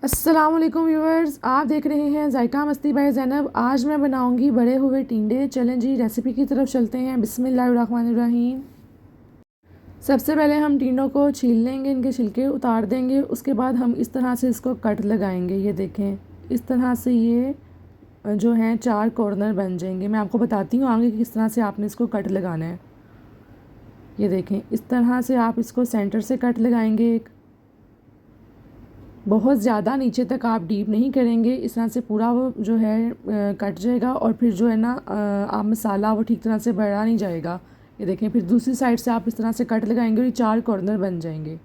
अस्सलाम वालेकुम व्यूअर्स, आप देख रहे हैं जायका मस्ती बाय ज़ैनब। आज मैं बनाऊंगी बड़े हुए टिंडे। चलें जी रेसिपी की तरफ चलते हैं। बिस्मिल्लाहिर्रहमानिर्रहीम। सबसे पहले हम टिंडों को छील लेंगे, इनके छिलके उतार देंगे। उसके बाद हम इस तरह से इसको कट लगाएंगे। ये देखें, इस तरह से ये जो है 4 कॉर्नर बन जाएंगे। मैं आपको बताती हूँ आगे किस तरह से आपने इसको कट लगाना है। ये देखें, इस तरह से आप इसको सेंटर से कट लगाएंगे। एक बहुत ज़्यादा नीचे तक आप डीप नहीं करेंगे, इस तरह से पूरा वो जो है कट जाएगा और फिर जो है ना आप मसाला वो ठीक तरह से भरा नहीं जाएगा। ये देखें, फिर दूसरी साइड से आप इस तरह से कट लगाएंगे और ये 4 कॉर्नर बन जाएंगे।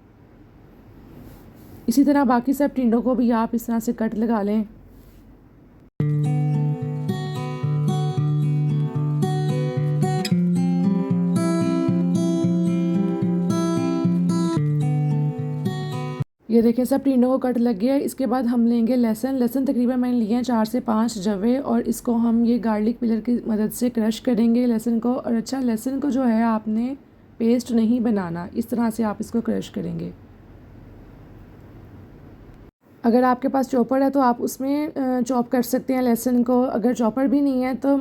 इसी तरह बाकी सब टिंडों को भी आप इस तरह से कट लगा लें। ये देखें, सब टिंडों को कट लग गया है। इसके बाद हम लेंगे लहसुन तकरीबन मैंने लिए हैं 4 से 5 जवे, और इसको हम ये गार्लिक पिलर की मदद से क्रश करेंगे लहसुन को। और अच्छा, लहसुन को जो है आपने पेस्ट नहीं बनाना, इस तरह से आप इसको क्रश करेंगे। अगर आपके पास चॉपर है तो आप उसमें चॉप कर सकते हैं लहसुन को। अगर चॉपर भी नहीं है तो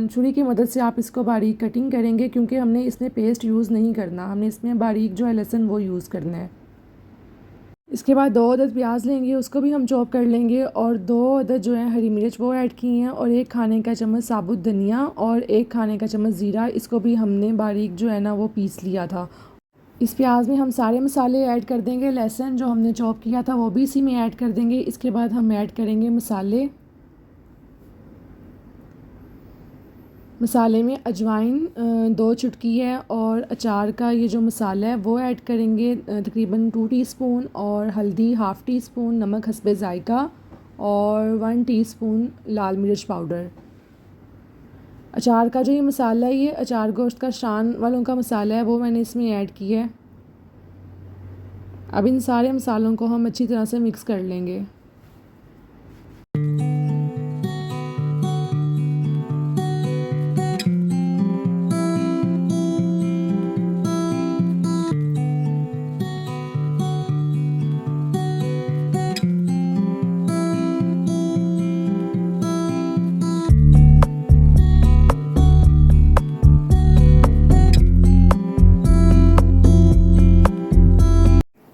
छुरी की मदद से आप इसको बारीक कटिंग करेंगे, क्योंकि हमने इसमें पेस्ट यूज़ नहीं करना, हमने इसमें बारीक जो है लहसुन वो यूज़ करना है। इसके बाद 2 अदद प्याज लेंगे, उसको भी हम चॉप कर लेंगे, और 2 अदद जो है हरी मिर्च वो ऐड की हैं, और 1 खाने का चम्मच साबुत धनिया और 1 खाने का चम्मच ज़ीरा, इसको भी हमने बारीक जो है ना वो पीस लिया था। इस प्याज में हम सारे मसाले ऐड कर देंगे। लहसुन जो हमने चॉप किया था वो भी इसी में ऐड कर देंगे। इसके बाद हम ऐड करेंगे मसाले। मसाले में अजवाइन 2 चुटकी है, और अचार का ये जो मसाला है वो ऐड करेंगे तकरीबन 2 टीस्पून, और हल्दी ½ टीस्पून, नमक हस्बे ज़ायका, और 1 टीस्पून लाल मिर्च पाउडर। अचार का जो ये मसाला है, ये अचार गोश्त का शान वालों का मसाला है, वो मैंने इसमें ऐड किया है। अब इन सारे मसालों को हम अच्छी तरह से मिक्स कर लेंगे।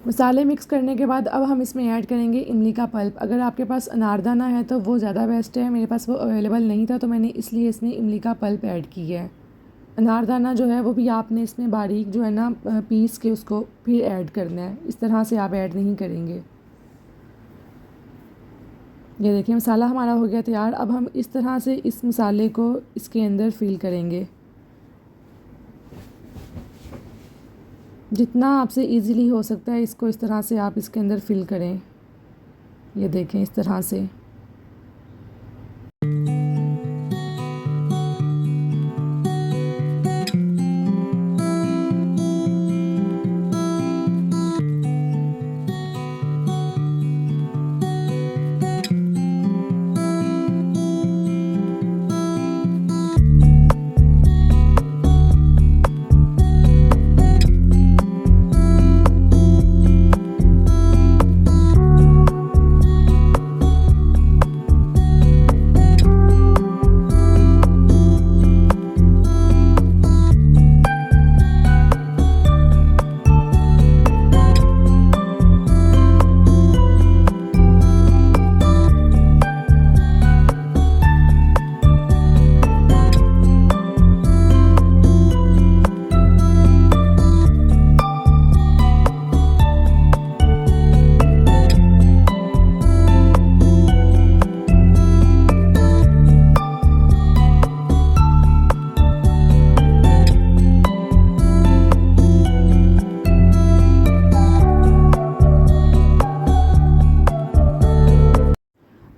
मसाले मिक्स करने के बाद अब हम इसमें ऐड करेंगे इमली का पल्प। अगर आपके पास अनारदाना है तो वो ज़्यादा बेस्ट है, मेरे पास वो अवेलेबल नहीं था तो मैंने इसलिए इसमें इमली का पल्प ऐड किया है। अनारदाना जो है वो भी आपने इसमें बारीक जो है ना पीस के उसको फिर ऐड करना है, इस तरह से आप ऐड नहीं करेंगे। ये देखिए, मसाला हमारा हो गया तैयार। अब हम इस तरह से इस मसाले को इसके अंदर फिल करेंगे। जितना आपसे इजीली हो सकता है इसको इस तरह से आप इसके अंदर फिल करें। ये देखें, इस तरह से।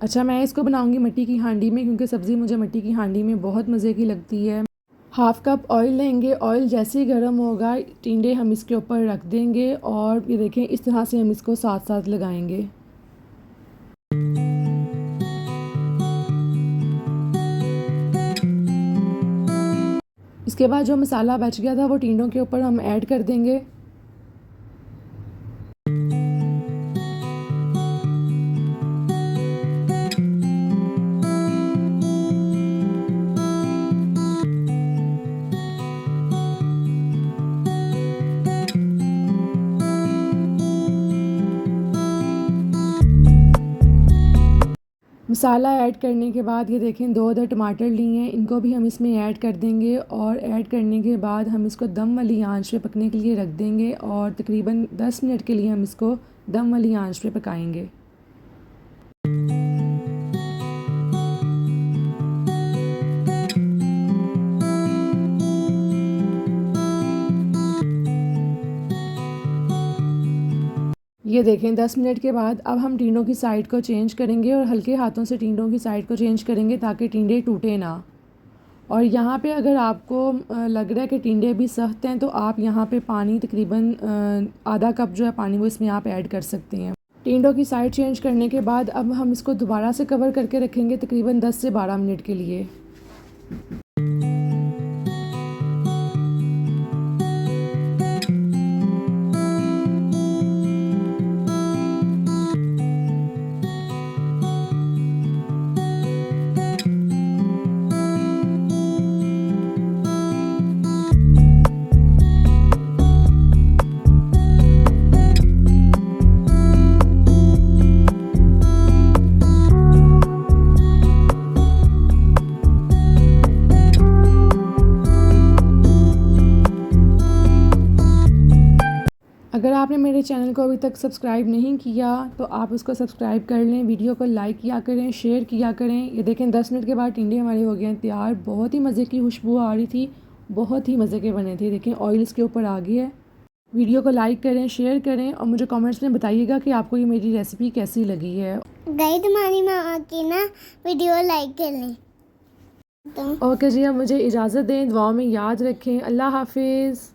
अच्छा, मैं इसको बनाऊंगी मिट्टी की हांडी में, क्योंकि सब्ज़ी मुझे मिट्टी की हांडी में बहुत मज़े की लगती है। ½ कप ऑयल लेंगे। ऑयल जैसे ही गर्म होगा टिंडे हम इसके ऊपर रख देंगे, और ये देखें इस तरह से हम इसको साथ साथ लगाएंगे। इसके बाद जो मसाला बच गया था वो टिंडों के ऊपर हम ऐड कर देंगे। मसाला ऐड करने के बाद ये देखें 2 अदर टमाटर लिए हैं, इनको भी हम इसमें ऐड कर देंगे और ऐड करने के बाद हम इसको दम वाली आंच पे पकने के लिए रख देंगे और तकरीबन 10 मिनट के लिए हम इसको दम वाली आंच पे पकाएंगे। ये देखें 10 मिनट के बाद अब हम टिंडों की साइड को चेंज करेंगे और हल्के हाथों से टिंडों की साइड को चेंज करेंगे ताकि टिंडे टूटे ना। और यहाँ पे अगर आपको लग रहा है कि टिंडे भी सख्त हैं तो आप यहाँ पे पानी तकरीबन आधा कप जो है पानी वो इसमें आप ऐड कर सकते हैं। टिंडों की साइड चेंज करने के बाद अब हम इसको दोबारा से कवर करके रखेंगे तकरीबन 10 से 12 मिनट के लिए। अगर आपने मेरे चैनल को अभी तक सब्सक्राइब नहीं किया तो आप उसको सब्सक्राइब कर लें, वीडियो को लाइक किया करें, शेयर किया करें। ये देखें 10 मिनट के बाद टिंडे हमारे हो गए हैं तैयार। बहुत ही मज़े की खुशबू आ रही थी, बहुत ही मज़े के बने थे। देखें ऑयल इसके ऊपर आ गया है। वीडियो को लाइक करें, शेयर करें और मुझे कमेंट्स में बताइएगा कि आपको ये मेरी रेसिपी कैसी लगी है। गाइस हमारी माँ की ना वीडियो लाइक कर लें तो ओके जी, अब मुझे इजाज़त दें, दुआ में याद रखें। अल्लाह हाफिज़।